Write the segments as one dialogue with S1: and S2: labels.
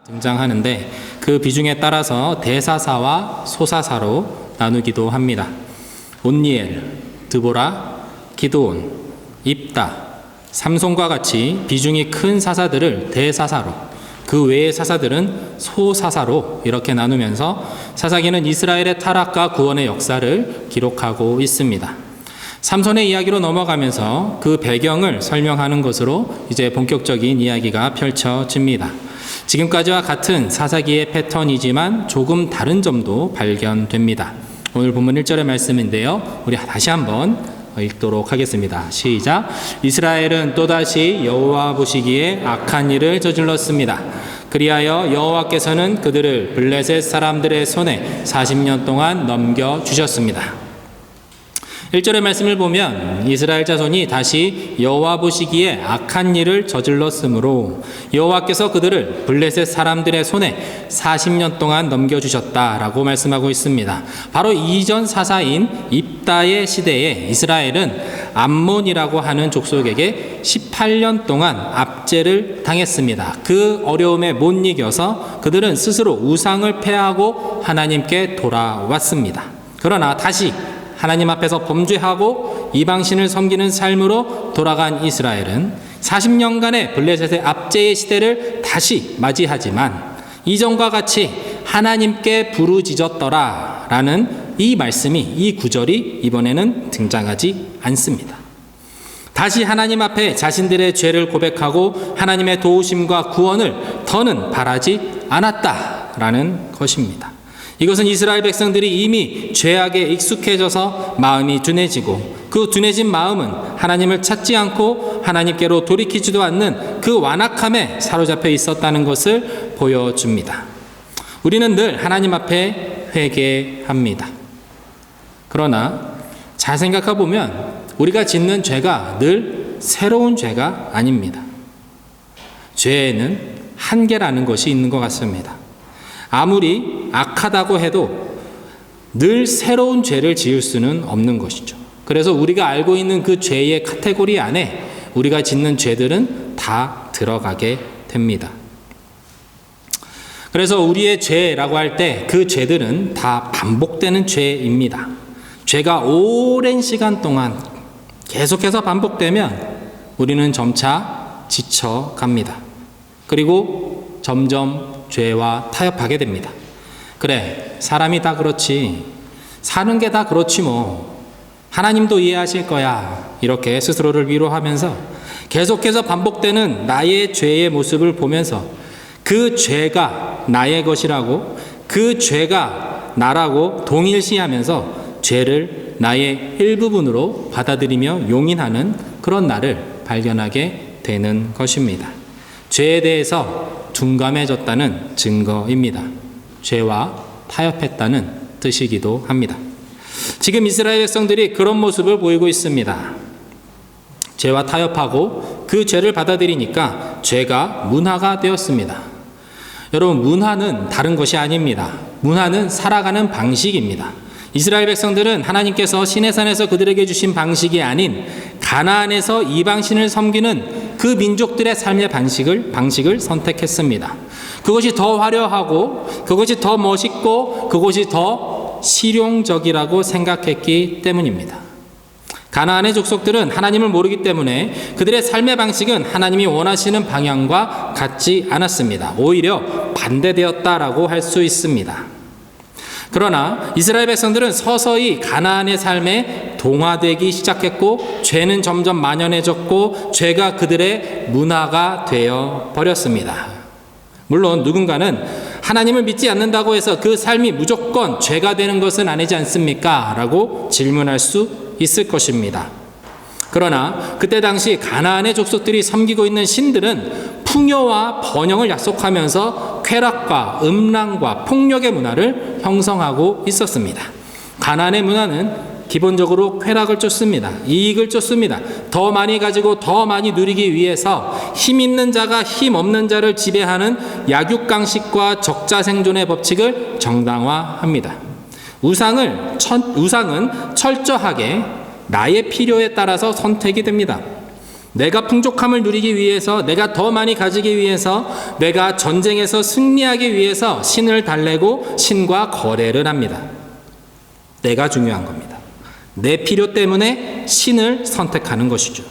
S1: 등장하는데 그 비중에 따라서 대사사와 소사사로 나누기도 합니다. 온니엘, 드보라, 기드온, 입다, 삼손과 같이 비중이 큰 사사들을 대사사로, 그 외의 사사들은 소사사로 이렇게 나누면서 사사기는 이스라엘의 타락과 구원의 역사를 기록하고 있습니다. 삼손의 이야기로 넘어가면서 그 배경을 설명하는 것으로 이제 본격적인 이야기가 펼쳐집니다. 지금까지와 같은 사사기의 패턴이지만 조금 다른 점도 발견됩니다. 오늘 본문 1절의 말씀인데요. 우리 다시 한번 읽도록 하겠습니다. 시작. 이스라엘은 또다시 여호와 보시기에 악한 일을 저질렀습니다. 그리하여 여호와께서는 그들을 블레셋 사람들의 손에 40년 동안 넘겨주셨습니다. 1절의 말씀을 보면 이스라엘 자손이 다시 여호와 보시기에 악한 일을 저질렀으므로 여호와께서 그들을 블레셋 사람들의 손에 40년 동안 넘겨주셨다라고 말씀하고 있습니다. 바로 이전 사사인 입다의 시대에 이스라엘은 암몬이라고 하는 족속에게 18년 동안 압제를 당했습니다. 그 어려움에 못 이겨서 그들은 스스로 우상을 폐하고 하나님께 돌아왔습니다. 그러나 다시 하나님 앞에서 범죄하고 이방신을 섬기는 삶으로 돌아간 이스라엘은 40년간의 블레셋의 압제의 시대를 다시 맞이하지만 이전과 같이 하나님께 부르짖었더라 라는 이 말씀이, 이 구절이 이번에는 등장하지 않습니다. 다시 하나님 앞에 자신들의 죄를 고백하고 하나님의 도우심과 구원을 더는 바라지 않았다라는 것입니다. 이것은 이스라엘 백성들이 이미 죄악에 익숙해져서 마음이 둔해지고 그 둔해진 마음은 하나님을 찾지 않고 하나님께로 돌이키지도 않는 그 완악함에 사로잡혀 있었다는 것을 보여줍니다. 우리는 늘 하나님 앞에 회개합니다. 그러나 잘 생각해 보면 우리가 짓는 죄가 늘 새로운 죄가 아닙니다. 죄에는 한계라는 것이 있는 것 같습니다. 아무리 악하다고 해도 늘 새로운 죄를 지을 수는 없는 것이죠. 그래서 우리가 알고 있는 그 죄의 카테고리 안에 우리가 짓는 죄들은 다 들어가게 됩니다. 그래서 우리의 죄라고 할 때 그 죄들은 다 반복되는 죄입니다. 죄가 오랜 시간 동안 계속해서 반복되면 우리는 점차 지쳐갑니다. 그리고 점점 죄와 타협하게 됩니다. 그래, 사람이 다 그렇지, 사는 게 다 그렇지 뭐, 하나님도 이해하실 거야, 이렇게 스스로를 위로하면서 계속해서 반복되는 나의 죄의 모습을 보면서 그 죄가 나의 것이라고, 그 죄가 나라고 동일시하면서 죄를 나의 일부분으로 받아들이며 용인하는 그런 나를 발견하게 되는 것입니다. 죄에 대해서 둔감해졌다는 증거입니다. 죄와 타협했다는 뜻이기도 합니다. 지금 이스라엘 백성들이 그런 모습을 보이고 있습니다. 죄와 타협하고 그 죄를 받아들이니까 죄가 문화가 되었습니다. 여러분, 문화는 다른 것이 아닙니다. 문화는 살아가는 방식입니다. 이스라엘 백성들은 하나님께서 시내산에서 그들에게 주신 방식이 아닌 가나안에서 이방신을 섬기는 그 민족들의 삶의 방식을 선택했습니다. 그것이 더 화려하고 그것이 더 멋있고 그것이 더 실용적이라고 생각했기 때문입니다. 가나안의 족속들은 하나님을 모르기 때문에 그들의 삶의 방식은 하나님이 원하시는 방향과 같지 않았습니다. 오히려 반대되었다라고 할 수 있습니다. 그러나 이스라엘 백성들은 서서히 가나안의 삶에 동화되기 시작했고 죄는 점점 만연해졌고 죄가 그들의 문화가 되어 버렸습니다. 물론 누군가는 하나님을 믿지 않는다고 해서 그 삶이 무조건 죄가 되는 것은 아니지 않습니까? 라고 질문할 수 있을 것입니다. 그러나 그때 당시 가나안의 족속들이 섬기고 있는 신들은 풍요와 번영을 약속하면서 쾌락과 음란과 폭력의 문화를 형성하고 있었습니다. 가나안의 문화는 기본적으로 쾌락을 쫓습니다. 이익을 쫓습니다. 더 많이 가지고 더 많이 누리기 위해서 힘 있는 자가 힘 없는 자를 지배하는 약육강식과 적자생존의 법칙을 정당화합니다. 우상은 철저하게 나의 필요에 따라서 선택이 됩니다. 내가 풍족함을 누리기 위해서, 내가 더 많이 가지기 위해서, 내가 전쟁에서 승리하기 위해서 신을 달래고 신과 거래를 합니다. 내가 중요한 겁니다. 내 필요 때문에 신을 선택하는 것이죠.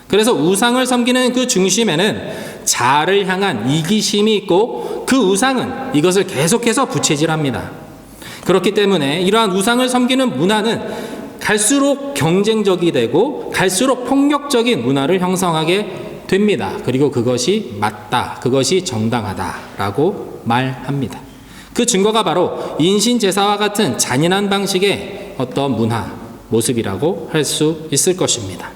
S1: 그래서 우상을 섬기는 그 중심에는 자아를 향한 이기심이 있고 그 우상은 이것을 계속해서 부채질합니다. 그렇기 때문에 이러한 우상을 섬기는 문화는 갈수록 경쟁적이 되고 갈수록 폭력적인 문화를 형성하게 됩니다. 그리고 그것이 맞다, 그것이 정당하다라고 말합니다. 그 증거가 바로 인신제사와 같은 잔인한 방식의 어떤 문화, 모습이라고 할 수 있을 것입니다.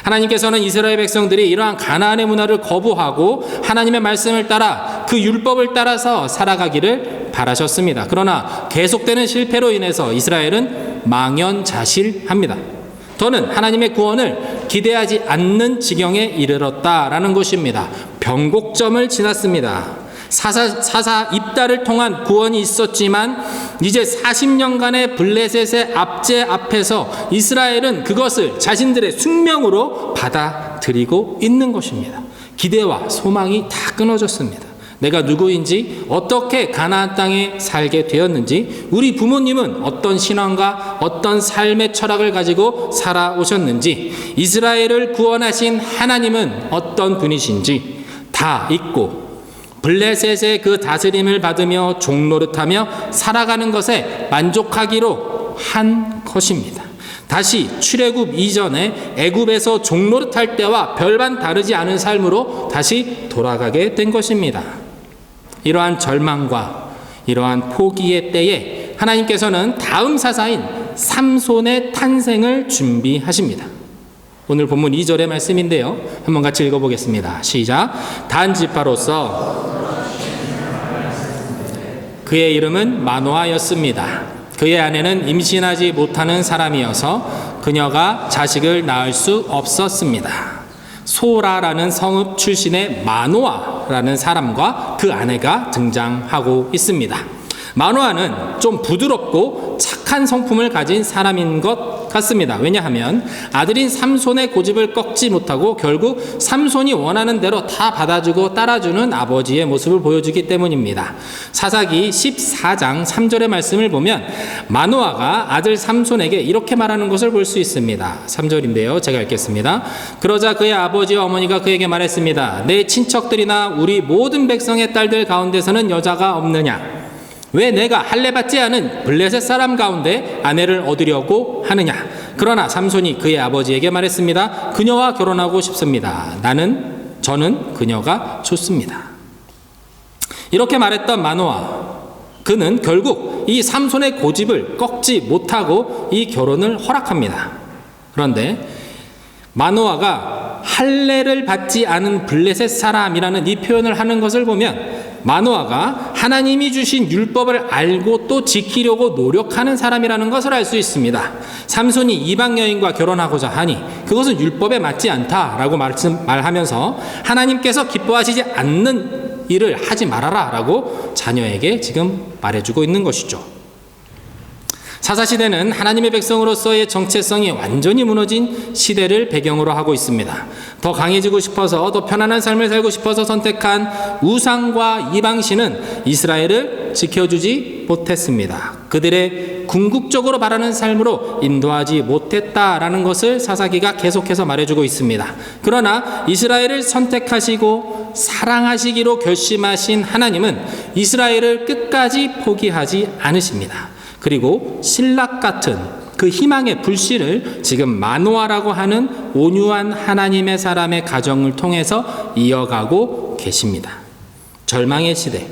S1: 하나님께서는 이스라엘 백성들이 이러한 가나안의 문화를 거부하고 하나님의 말씀을 따라 그 율법을 따라서 살아가기를 바라셨습니다. 그러나 계속되는 실패로 인해서 이스라엘은 망연자실합니다. 더는 하나님의 구원을 기대하지 않는 지경에 이르렀다라는 것입니다. 변곡점을 지났습니다. 사사 입다를 통한 구원이 있었지만 이제 40년간의 블레셋의 압제 앞에서 이스라엘은 그것을 자신들의 숙명으로 받아들이고 있는 것입니다. 기대와 소망이 다 끊어졌습니다. 내가 누구인지, 어떻게 가나안 땅에 살게 되었는지, 우리 부모님은 어떤 신앙과 어떤 삶의 철학을 가지고 살아오셨는지, 이스라엘을 구원하신 하나님은 어떤 분이신지 다 잊고 블레셋의 그 다스림을 받으며 종노릇하며 살아가는 것에 만족하기로 한 것입니다. 다시 출애굽 이전에 애굽에서 종노릇할 때와 별반 다르지 않은 삶으로 다시 돌아가게 된 것입니다. 이러한 절망과 이러한 포기의 때에 하나님께서는 다음 사사인 삼손의 탄생을 준비하십니다. 오늘 본문 2절의 말씀인데요. 한번 같이 읽어보겠습니다. 시작. 단 지파로서 그의 이름은 마노아였습니다. 그의 아내는 임신하지 못하는 사람이어서 그녀가 자식을 낳을 수 없었습니다. 소라라는 성읍 출신의 마노아라는 사람과 그 아내가 등장하고 있습니다. 마노아는 좀 부드럽고 착한 성품을 가진 사람인 것 같습니다. 왜냐하면 아들인 삼손의 고집을 꺾지 못하고 결국 삼손이 원하는 대로 다 받아주고 따라주는 아버지의 모습을 보여주기 때문입니다. 사사기 14장 3절의 말씀을 보면 마노아가 아들 삼손에게 이렇게 말하는 것을 볼 수 있습니다. 3절인데요. 제가 읽겠습니다. 그러자 그의 아버지와 어머니가 그에게 말했습니다. 내 친척들이나 우리 모든 백성의 딸들 가운데서는 여자가 없느냐? 왜 내가 할례받지 않은 블레셋 사람 가운데 아내를 얻으려고 하느냐? 그러나 삼손이 그의 아버지에게 말했습니다. 그녀와 결혼하고 싶습니다. 저는 그녀가 좋습니다. 이렇게 말했던 마노아, 그는 결국 이 삼손의 고집을 꺾지 못하고 이 결혼을 허락합니다. 그런데 마노아가 할례를 받지 않은 블레셋 사람이라는 이 표현을 하는 것을 보면 마노아가 하나님이 주신 율법을 알고 또 지키려고 노력하는 사람이라는 것을 알 수 있습니다. 삼손이 이방 여인과 결혼하고자 하니 그것은 율법에 맞지 않다라고 말하면서 하나님께서 기뻐하시지 않는 일을 하지 말아라 라고 자녀에게 지금 말해주고 있는 것이죠. 사사시대는 하나님의 백성으로서의 정체성이 완전히 무너진 시대를 배경으로 하고 있습니다. 더 강해지고 싶어서, 더 편안한 삶을 살고 싶어서 선택한 우상과 이방신은 이스라엘을 지켜주지 못했습니다. 그들의 궁극적으로 바라는 삶으로 인도하지 못했다라는 것을 사사기가 계속해서 말해주고 있습니다. 그러나 이스라엘을 선택하시고 사랑하시기로 결심하신 하나님은 이스라엘을 끝까지 포기하지 않으십니다. 그리고 신락 같은 그 희망의 불씨를 지금 마노아라고 하는 온유한 하나님의 사람의 가정을 통해서 이어가고 계십니다. 절망의 시대,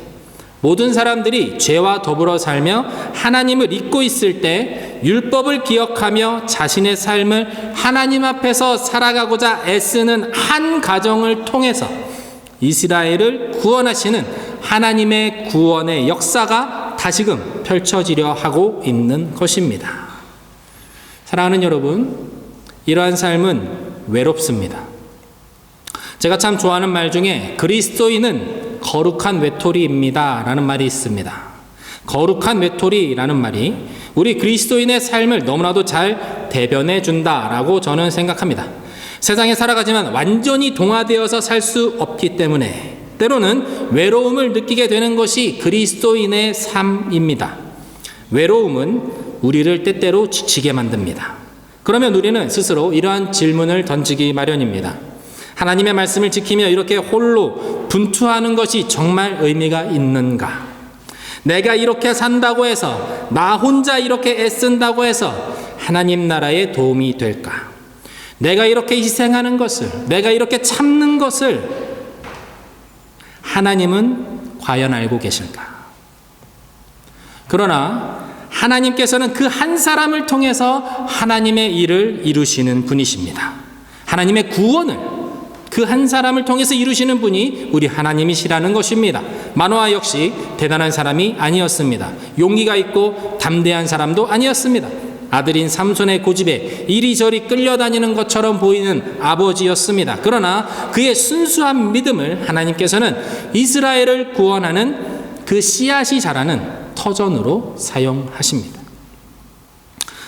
S1: 모든 사람들이 죄와 더불어 살며 하나님을 잊고 있을 때 율법을 기억하며 자신의 삶을 하나님 앞에서 살아가고자 애쓰는 한 가정을 통해서 이스라엘을 구원하시는 하나님의 구원의 역사가 다시금 펼쳐지려 하고 있는 것입니다. 사랑하는 여러분, 이러한 삶은 외롭습니다. 제가 참 좋아하는 말 중에 그리스도인은 거룩한 외톨이입니다 라는 말이 있습니다. 거룩한 외톨이라는 말이 우리 그리스도인의 삶을 너무나도 잘 대변해 준다라고 저는 생각합니다. 세상에 살아가지만 완전히 동화되어서 살 수 없기 때문에 때로는 외로움을 느끼게 되는 것이 그리스도인의 삶입니다. 외로움은 우리를 때때로 지치게 만듭니다. 그러면 우리는 스스로 이러한 질문을 던지기 마련입니다. 하나님의 말씀을 지키며 이렇게 홀로 분투하는 것이 정말 의미가 있는가? 내가 이렇게 산다고 해서, 나 혼자 이렇게 애쓴다고 해서 하나님 나라에 도움이 될까? 내가 이렇게 희생하는 것을, 내가 이렇게 참는 것을 하나님은 과연 알고 계실까? 그러나 하나님께서는 그 한 사람을 통해서 하나님의 일을 이루시는 분이십니다. 하나님의 구원을 그 한 사람을 통해서 이루시는 분이 우리 하나님이시라는 것입니다. 마노아 역시 대단한 사람이 아니었습니다. 용기가 있고 담대한 사람도 아니었습니다. 아들인 삼손의 고집에 이리저리 끌려다니는 것처럼 보이는 아버지였습니다. 그러나 그의 순수한 믿음을 하나님께서는 이스라엘을 구원하는 그 씨앗이 자라는 터전으로 사용하십니다.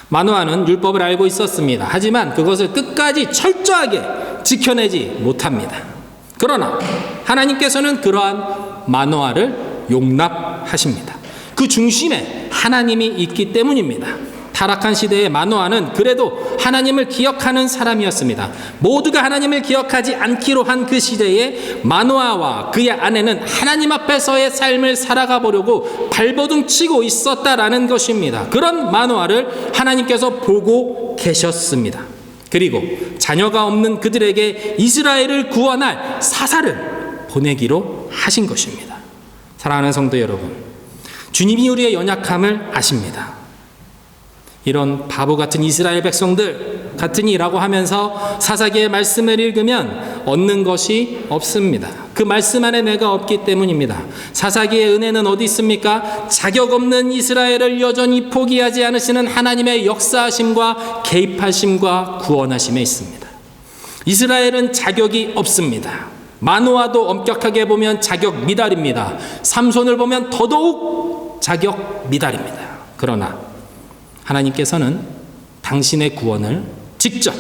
S1: 마노아는 율법을 알고 있었습니다. 하지만 그것을 끝까지 철저하게 지켜내지 못합니다. 그러나 하나님께서는 그러한 마노아를 용납하십니다. 그 중심에 하나님이 있기 때문입니다. 타락한 시대의 마노아는 그래도 하나님을 기억하는 사람이었습니다. 모두가 하나님을 기억하지 않기로 한 그 시대에 마노아와 그의 아내는 하나님 앞에서의 삶을 살아가 보려고 발버둥 치고 있었다라는 것입니다. 그런 마노아를 하나님께서 보고 계셨습니다. 그리고 자녀가 없는 그들에게 이스라엘을 구원할 사사를 보내기로 하신 것입니다. 사랑하는 성도 여러분, 주님이 우리의 연약함을 아십니다. 이런 바보 같은 이스라엘 백성들 같으니라고 하면서 사사기의 말씀을 읽으면 얻는 것이 없습니다. 그 말씀 안에 내가 없기 때문입니다. 사사기의 은혜는 어디 있습니까? 자격 없는 이스라엘을 여전히 포기하지 않으시는 하나님의 역사하심과 개입하심과 구원하심에 있습니다. 이스라엘은 자격이 없습니다. 마노아도 엄격하게 보면 자격 미달입니다. 삼손을 보면 더더욱 자격 미달입니다. 그러나 하나님께서는 당신의 구원을 직접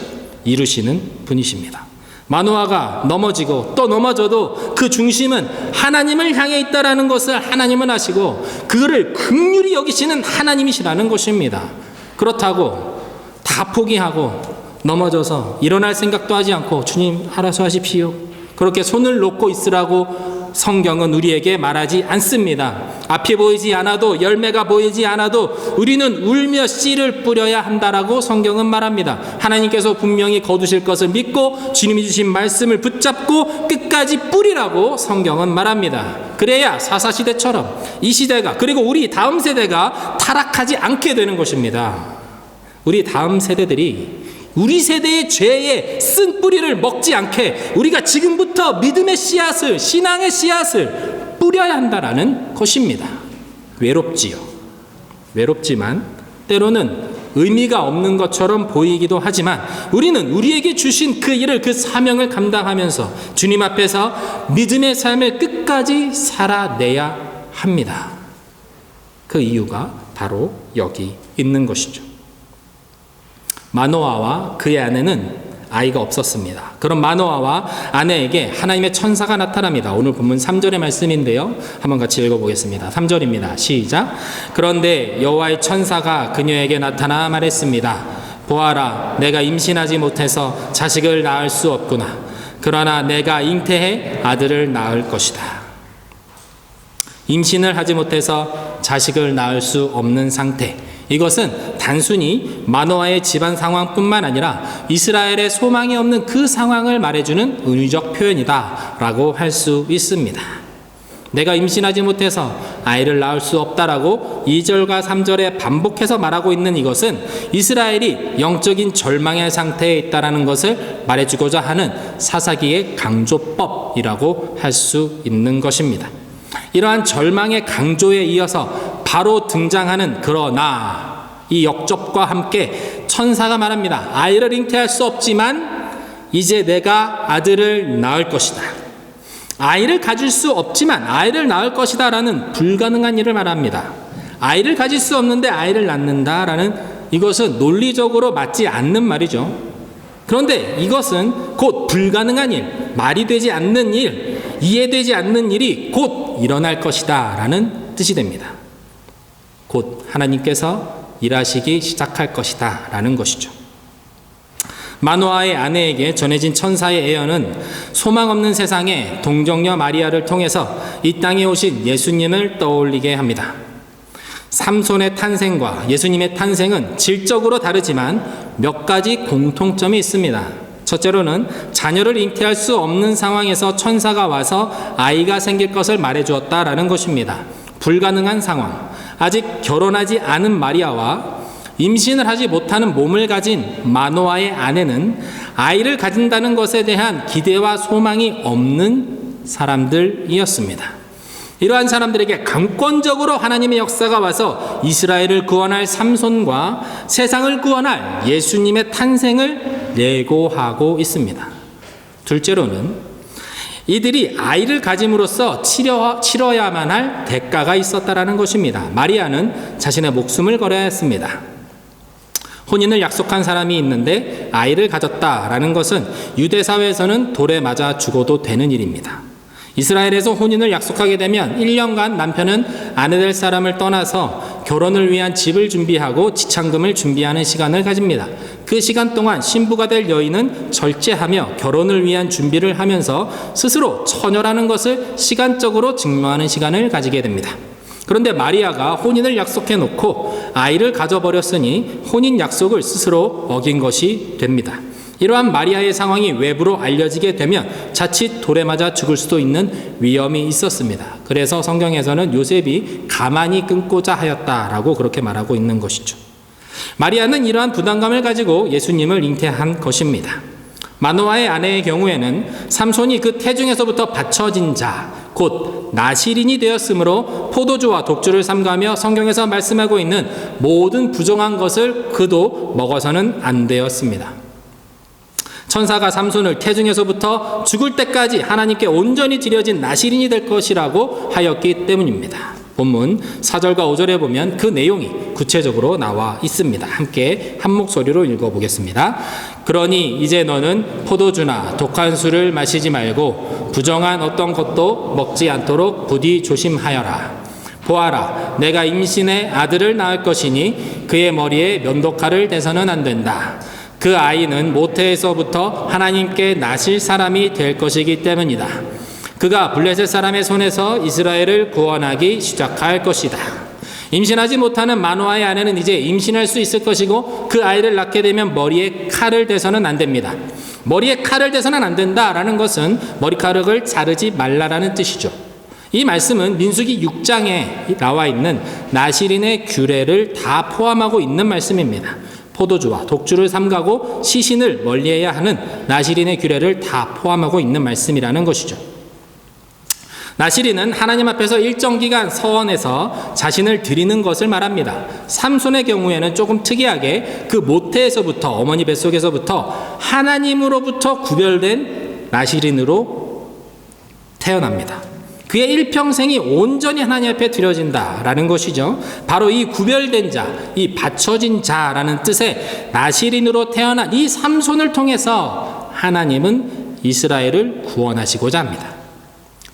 S1: 이루시는 분이십니다. 마노아가 넘어지고 또 넘어져도 그 중심은 하나님을 향해 있다라는 것을 하나님은 아시고 그를 긍휼히 여기시는 하나님이시라는 것입니다. 그렇다고 다 포기하고 넘어져서 일어날 생각도 하지 않고 주님 알아서 하십시오, 그렇게 손을 놓고 있으라고 성경은 우리에게 말하지 않습니다. 앞이 보이지 않아도, 열매가 보이지 않아도 우리는 울며 씨를 뿌려야 한다라고 성경은 말합니다. 하나님께서 분명히 거두실 것을 믿고 주님이 주신 말씀을 붙잡고 끝까지 뿌리라고 성경은 말합니다. 그래야 사사시대처럼 이 시대가, 그리고 우리 다음 세대가 타락하지 않게 되는 것입니다. 우리 다음 세대들이 우리 세대의 죄의 쓴 뿌리를 먹지 않게 우리가 지금부터 믿음의 씨앗을, 신앙의 씨앗을 뿌려야 한다라는 것입니다. 외롭지요. 외롭지만 때로는 의미가 없는 것처럼 보이기도 하지만 우리는 우리에게 주신 그 일을, 그 사명을 감당하면서 주님 앞에서 믿음의 삶을 끝까지 살아내야 합니다. 그 이유가 바로 여기 있는 것이죠. 마노아와 그의 아내는 아이가 없었습니다. 그런 마노아와 아내에게 하나님의 천사가 나타납니다. 오늘 본문 3절의 말씀인데요, 한번 같이 읽어보겠습니다. 3절입니다. 시작. 그런데 여호와의 천사가 그녀에게 나타나 말했습니다. 보아라, 내가 임신하지 못해서 자식을 낳을 수 없구나. 그러나 내가 잉태해 아들을 낳을 것이다. 임신을 하지 못해서 자식을 낳을 수 없는 상태, 이것은 단순히 마노아의 집안 상황뿐만 아니라 이스라엘의 소망이 없는 그 상황을 말해주는 은유적 표현이다 라고 할 수 있습니다. 내가 임신하지 못해서 아이를 낳을 수 없다라고 2절과 3절에 반복해서 말하고 있는 이것은 이스라엘이 영적인 절망의 상태에 있다라는 것을 말해주고자 하는 사사기의 강조법이라고 할 수 있는 것입니다. 이러한 절망의 강조에 이어서 바로 등장하는 그러나, 이 역접과 함께 천사가 말합니다. 아이를 잉태할 수 없지만 이제 내가 아들을 낳을 것이다. 아이를 가질 수 없지만 아이를 낳을 것이다 라는 불가능한 일을 말합니다. 아이를 가질 수 없는데 아이를 낳는다 라는, 이것은 논리적으로 맞지 않는 말이죠. 그런데 이것은 곧 불가능한 일, 말이 되지 않는 일, 이해되지 않는 일이 곧 일어날 것이다 라는 뜻이 됩니다. 곧 하나님께서 일하시기 시작할 것이다 라는 것이죠. 마노아의 아내에게 전해진 천사의 예언은 소망 없는 세상에 동정녀 마리아를 통해서 이 땅에 오신 예수님을 떠올리게 합니다. 삼손의 탄생과 예수님의 탄생은 질적으로 다르지만 몇 가지 공통점이 있습니다. 첫째로는 자녀를 잉태할 수 없는 상황에서 천사가 와서 아이가 생길 것을 말해주었다라는 것입니다. 불가능한 상황, 아직 결혼하지 않은 마리아와 임신을 하지 못하는 몸을 가진 마노아의 아내는 아이를 가진다는 것에 대한 기대와 소망이 없는 사람들이었습니다. 이러한 사람들에게 강권적으로 하나님의 역사가 와서 이스라엘을 구원할 삼손과 세상을 구원할 예수님의 탄생을 예고하고 있습니다. 둘째로는 이들이 아이를 가짐으로써 치러야만 할 대가가 있었다라는 것입니다. 마리아는 자신의 목숨을 걸어야 했습니다. 혼인을 약속한 사람이 있는데 아이를 가졌다라는 것은 유대 사회에서는 돌에 맞아 죽어도 되는 일입니다. 이스라엘에서 혼인을 약속하게 되면 1년간 남편은 아내 될 사람을 떠나서 결혼을 위한 집을 준비하고 지참금을 준비하는 시간을 가집니다. 그 시간 동안 신부가 될 여인은 절제하며 결혼을 위한 준비를 하면서 스스로 처녀라는 것을 시간적으로 증명하는 시간을 가지게 됩니다. 그런데 마리아가 혼인을 약속해 놓고 아이를 가져버렸으니 혼인 약속을 스스로 어긴 것이 됩니다. 이러한 마리아의 상황이 외부로 알려지게 되면 자칫 돌에 맞아 죽을 수도 있는 위험이 있었습니다. 그래서 성경에서는 요셉이 가만히 끊고자 하였다라고 그렇게 말하고 있는 것이죠. 마리아는 이러한 부담감을 가지고 예수님을 잉태한 것입니다. 마노아의 아내의 경우에는 삼손이 그 태중에서부터 받쳐진 자, 곧 나실인이 되었으므로 포도주와 독주를 삼가며 성경에서 말씀하고 있는 모든 부정한 것을 그도 먹어서는 안 되었습니다. 천사가 삼손을 태중에서부터 죽을 때까지 하나님께 온전히 드려진 나실인이 될 것이라고 하였기 때문입니다. 본문 4절과 5절에 보면 그 내용이 구체적으로 나와 있습니다. 함께 한 목소리로 읽어보겠습니다. 그러니 이제 너는 포도주나 독한 술을 마시지 말고 부정한 어떤 것도 먹지 않도록 부디 조심하여라. 보아라, 내가 임신의 아들을 낳을 것이니 그의 머리에 면도칼을 대서는 안 된다. 그 아이는 모태에서부터 하나님께 나실 사람이 될 것이기 때문이다. 그가 블레셋 사람의 손에서 이스라엘을 구원하기 시작할 것이다. 임신하지 못하는 마노아의 아내는 이제 임신할 수 있을 것이고 그 아이를 낳게 되면 머리에 칼을 대서는 안 됩니다. 머리에 칼을 대서는 안 된다라는 것은 머리카락을 자르지 말라라는 뜻이죠. 이 말씀은 민수기 6장에 나와 있는 나실인의 규례를 다 포함하고 있는 말씀입니다. 포도주와 독주를 삼가고 시신을 멀리해야 하는 나실인의 규례를 다 포함하고 있는 말씀이라는 것이죠. 나실인은 하나님 앞에서 일정 기간 서원해서 자신을 드리는 것을 말합니다. 삼손의 경우에는 조금 특이하게 그 모태에서부터 어머니 뱃속에서부터 하나님으로부터 구별된 나실인으로 태어납니다. 그의 일평생이 온전히 하나님 앞에 드려진다라는 것이죠. 바로 이 구별된 자, 이 바쳐진 자라는 뜻의 나실인으로 태어난 이 삼손을 통해서 하나님은 이스라엘을 구원하시고자 합니다.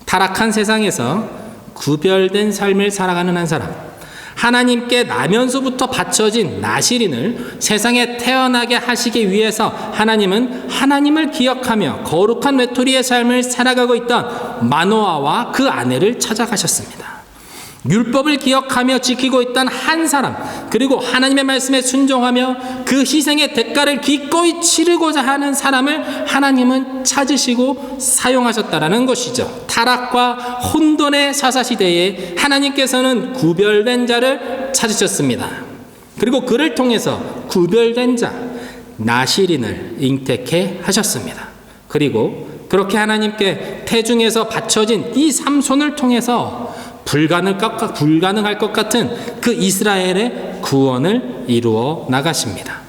S1: 타락한 세상에서 구별된 삶을 살아가는 한 사람, 하나님께 나면서부터 바쳐진 나실인을 세상에 태어나게 하시기 위해서 하나님은 하나님을 기억하며 거룩한 외톨이의 삶을 살아가고 있던 마노아와 그 아내를 찾아가셨습니다. 율법을 기억하며 지키고 있던 한 사람, 그리고 하나님의 말씀에 순종하며 그 희생의 대가를 기꺼이 치르고자 하는 사람을 하나님은 찾으시고 사용하셨다라는 것이죠. 타락과 혼돈의 사사시대에 하나님께서는 구별된 자를 찾으셨습니다. 그리고 그를 통해서 구별된 자, 나실인을 잉태케 하셨습니다. 그리고 그렇게 하나님께 태중에서 바쳐진 이 삼손을 통해서 불가능할 것 같은 그 이스라엘의 구원을 이루어 나가십니다.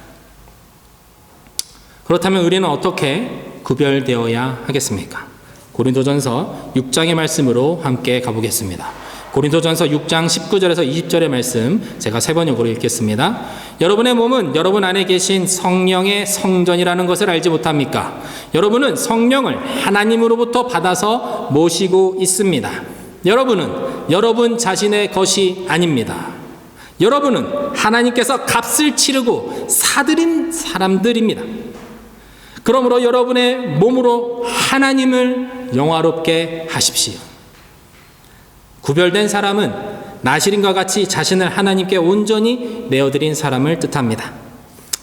S1: 그렇다면 우리는 어떻게 구별되어야 하겠습니까? 고린도전서 6장의 말씀으로 함께 가보겠습니다. 고린도전서 6장 19절에서 20절의 말씀 제가 세 번역으로 읽겠습니다. 여러분의 몸은 여러분 안에 계신 성령의 성전이라는 것을 알지 못합니까? 여러분은 성령을 하나님으로부터 받아서 모시고 있습니다. 여러분은 여러분 자신의 것이 아닙니다. 여러분은 하나님께서 값을 치르고 사들인 사람들입니다. 그러므로 여러분의 몸으로 하나님을 영화롭게 하십시오. 구별된 사람은 나실인과 같이 자신을 하나님께 온전히 내어드린 사람을 뜻합니다.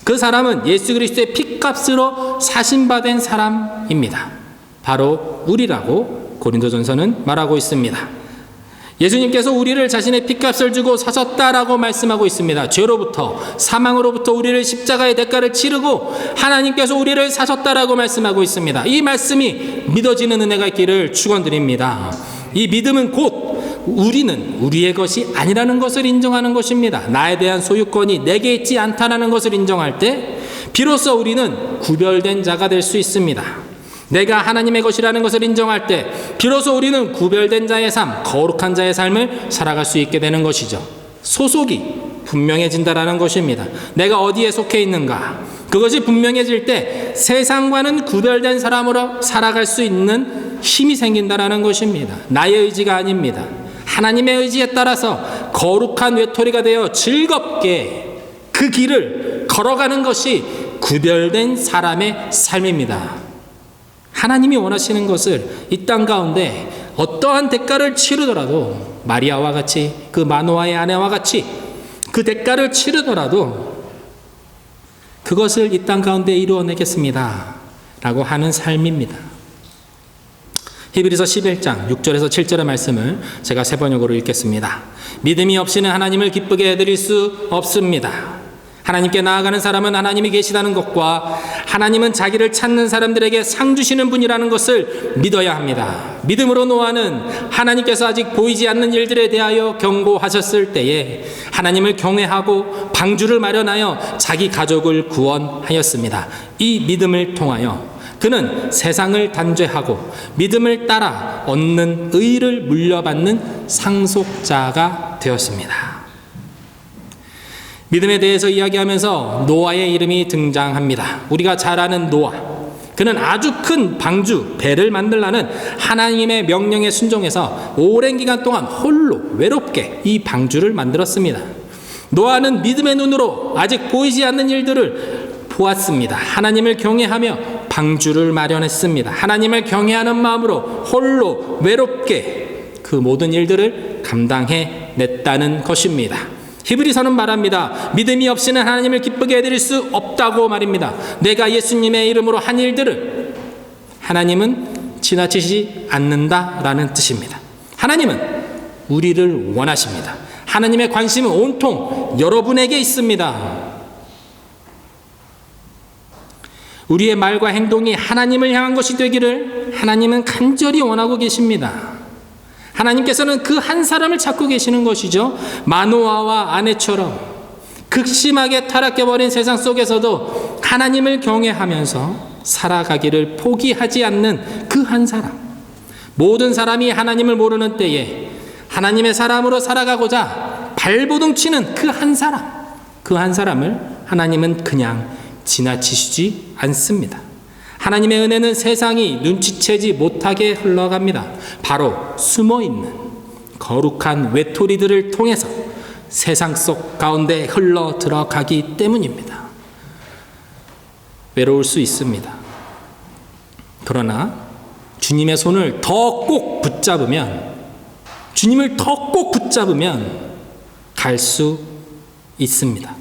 S1: 그 사람은 예수 그리스도의 핏값으로 사신받은 사람입니다. 바로 우리라고 고린도전서는 말하고 있습니다. 예수님께서 우리를 자신의 핏값을 주고 사셨다라고 말씀하고 있습니다. 죄로부터 사망으로부터 우리를 십자가의 대가를 치르고 하나님께서 우리를 사셨다라고 말씀하고 있습니다. 이 말씀이 믿어지는 은혜가 있기를 축원드립니다. 이 믿음은 곧 우리는 우리의 것이 아니라는 것을 인정하는 것입니다. 나에 대한 소유권이 내게 있지 않다는 것을 인정할 때 비로소 우리는 구별된 자가 될 수 있습니다. 내가 하나님의 것이라는 것을 인정할 때 비로소 우리는 구별된 자의 삶, 거룩한 자의 삶을 살아갈 수 있게 되는 것이죠. 소속이 분명해진다라는 것입니다. 내가 어디에 속해 있는가, 그것이 분명해질 때 세상과는 구별된 사람으로 살아갈 수 있는 힘이 생긴다라는 것입니다. 나의 의지가 아닙니다. 하나님의 의지에 따라서 거룩한 외톨이가 되어 즐겁게 그 길을 걸어가는 것이 구별된 사람의 삶입니다. 하나님이 원하시는 것을 이 땅 가운데 어떠한 대가를 치르더라도, 마리아와 같이, 그 마노아의 아내와 같이 그 대가를 치르더라도 그것을 이 땅 가운데 이루어내겠습니다 라고 하는 삶입니다. 히브리서 11장 6절에서 7절의 말씀을 제가 세 번역으로 읽겠습니다. 믿음이 없이는 하나님을 기쁘게 해드릴 수 없습니다. 하나님께 나아가는 사람은 하나님이 계시다는 것과 하나님은 자기를 찾는 사람들에게 상 주시는 분이라는 것을 믿어야 합니다. 믿음으로 노아는 하나님께서 아직 보이지 않는 일들에 대하여 경고하셨을 때에 하나님을 경외하고 방주를 마련하여 자기 가족을 구원하였습니다. 이 믿음을 통하여 그는 세상을 단죄하고 믿음을 따라 얻는 의를 물려받는 상속자가 되었습니다. 믿음에 대해서 이야기하면서 노아의 이름이 등장합니다. 우리가 잘 아는 노아, 그는 아주 큰 방주, 배를 만들라는 하나님의 명령에 순종해서 오랜 기간 동안 홀로 외롭게 이 방주를 만들었습니다. 노아는 믿음의 눈으로 아직 보이지 않는 일들을 보았습니다. 하나님을 경외하며 방주를 마련했습니다. 하나님을 경외하는 마음으로 홀로 외롭게 그 모든 일들을 감당해냈다는 것입니다. 히브리서는 말합니다. 믿음이 없이는 하나님을 기쁘게 해드릴 수 없다고 말입니다. 내가 예수님의 이름으로 한 일들을 하나님은 지나치지 않는다라는 뜻입니다. 하나님은 우리를 원하십니다. 하나님의 관심은 온통 여러분에게 있습니다. 우리의 말과 행동이 하나님을 향한 것이 되기를 하나님은 간절히 원하고 계십니다. 하나님께서는 그 한 사람을 찾고 계시는 것이죠. 마노아와 아내처럼 극심하게 타락해버린 세상 속에서도 하나님을 경외하면서 살아가기를 포기하지 않는 그 한 사람. 모든 사람이 하나님을 모르는 때에 하나님의 사람으로 살아가고자 발버둥 치는 그 한 사람. 그 한 사람을 하나님은 그냥 지나치시지 않습니다. 하나님의 은혜는 세상이 눈치채지 못하게 흘러갑니다. 바로 숨어있는 거룩한 외톨이들을 통해서 세상 속 가운데 흘러 들어가기 때문입니다. 외로울 수 있습니다. 그러나 주님의 손을 더 꼭 붙잡으면, 주님을 더 꼭 붙잡으면 갈 수 있습니다.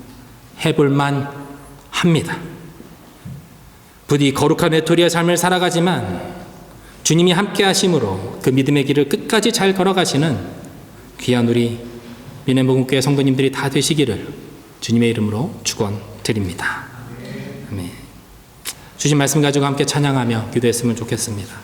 S1: 해볼만 합니다. 부디 거룩한 외톨이의 삶을 살아가지만 주님이 함께 하심으로 그 믿음의 길을 끝까지 잘 걸어가시는 귀한 우리 미네복음교회 성도님들이 다 되시기를 주님의 이름으로 축원드립니다. 아멘. 주신 말씀 가지고 함께 찬양하며 기도했으면 좋겠습니다.